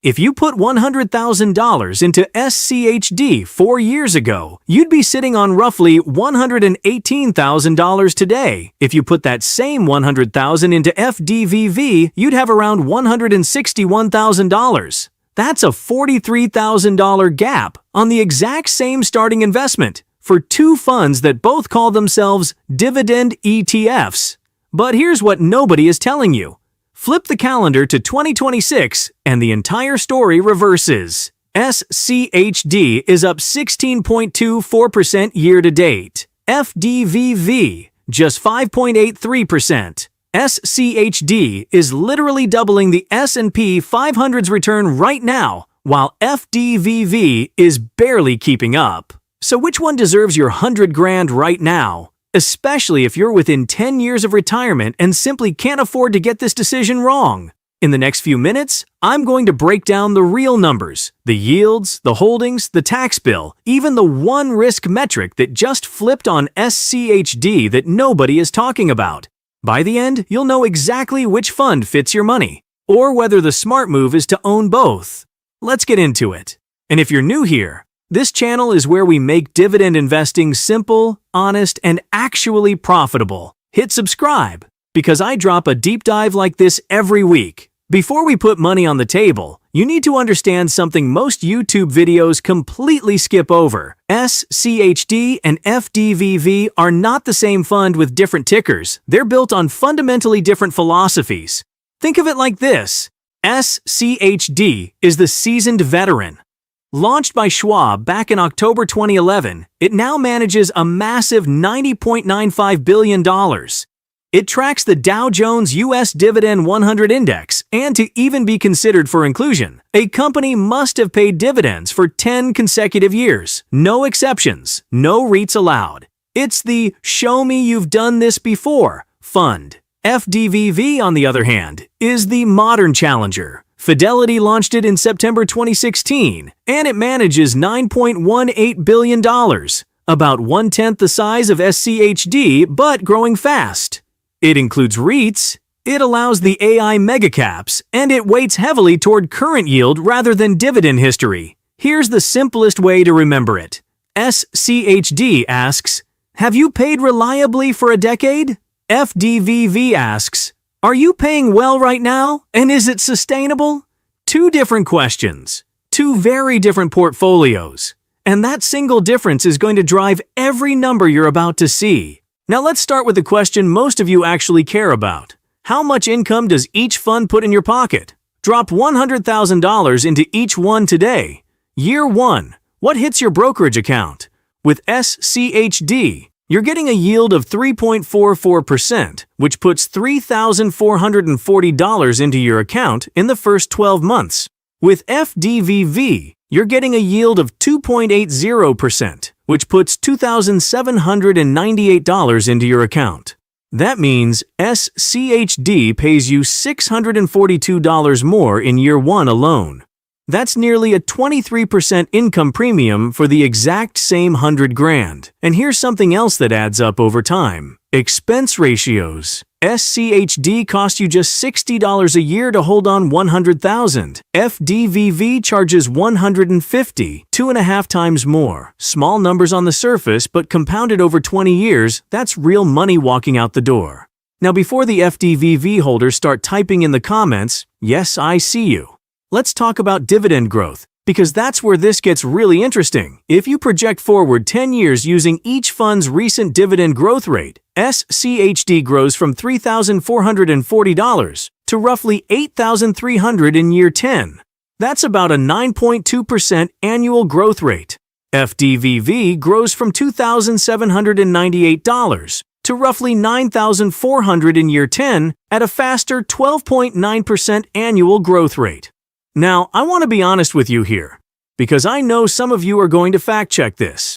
If you put $100,000 into SCHD 4 years ago, you'd be sitting on roughly $118,000 today. If you put that same $100,000 into FDVV, you'd have around $161,000. That's a $43,000 gap on the exact same starting investment for two funds that both call themselves Dividend ETFs. But here's what nobody is telling you. Flip the calendar to 2026 and the entire story reverses. SCHD is up 16.24% year-to-date. FDVV, just 5.83%. SCHD is literally doubling the S&P 500's return right now, while FDVV is barely keeping up. So which one deserves your 100 grand right now? Especially if you're within 10 years of retirement and simply can't afford to get this decision wrong. In the next few minutes, I'm going to break down the real numbers, the yields, the holdings, the tax bill, even the one risk metric that just flipped on SCHD that nobody is talking about. By the end, you'll know exactly which fund fits your money, or whether the smart move is to own both. Let's get into it. And if you're new here, this channel is where we make dividend investing simple, honest, and actually profitable. Hit subscribe, because I drop a deep dive like this every week. Before we put money on the table, you need to understand something most YouTube videos completely skip over. SCHD and FDVV are not the same fund with different tickers. They're built on fundamentally different philosophies. Think of it like this. SCHD is the seasoned veteran. Launched by Schwab back in October 2011, it now manages a massive $90.95 billion. It tracks the Dow Jones U.S. Dividend 100 Index, and to even be considered for inclusion, a company must have paid dividends for 10 consecutive years. No exceptions, no REITs allowed. It's the "show me you've done this before" fund. FDVV, on the other hand, is the modern challenger. Fidelity launched it in September 2016, and it manages $9.18 billion, about 1/10 the size of SCHD, but growing fast. It includes REITs, it allows the AI megacaps, and it weights heavily toward current yield rather than dividend history. Here's the simplest way to remember it. SCHD asks, "Have you paid reliably for a decade?" FDVV asks, "Are you paying well right now, and is it sustainable?" Two different questions, two very different portfolios, and that single difference is going to drive every number you're about to see. Now let's start with the question most of you actually care about. How much income does each fund put in your pocket? Drop $100,000 into each one today. Year 1, what hits your brokerage account? With SCHD, you're getting a yield of 3.44%, which puts $3,440 into your account in the first 12 months. With FDVV, you're getting a yield of 2.80%, which puts $2,798 into your account. That means SCHD pays you $642 more in year 1 alone. That's nearly a 23% income premium for the exact same 100 grand. And here's something else that adds up over time. Expense ratios. SCHD costs you just $60 a year to hold on $100,000. FDVV charges $150, 2.5 times more. Small numbers on the surface, but compounded over 20 years, that's real money walking out the door. Now before the FDVV holders start typing in the comments, "Yes, I see you," let's talk about dividend growth, because that's where this gets really interesting. If you project forward 10 years using each fund's recent dividend growth rate, SCHD grows from $3,440 to roughly $8,300 in year 10. That's about a 9.2% annual growth rate. FDVV grows from $2,798 to roughly $9,400 in year 10 at a faster 12.9% annual growth rate. Now, I want to be honest with you here, because I know some of you are going to fact-check this.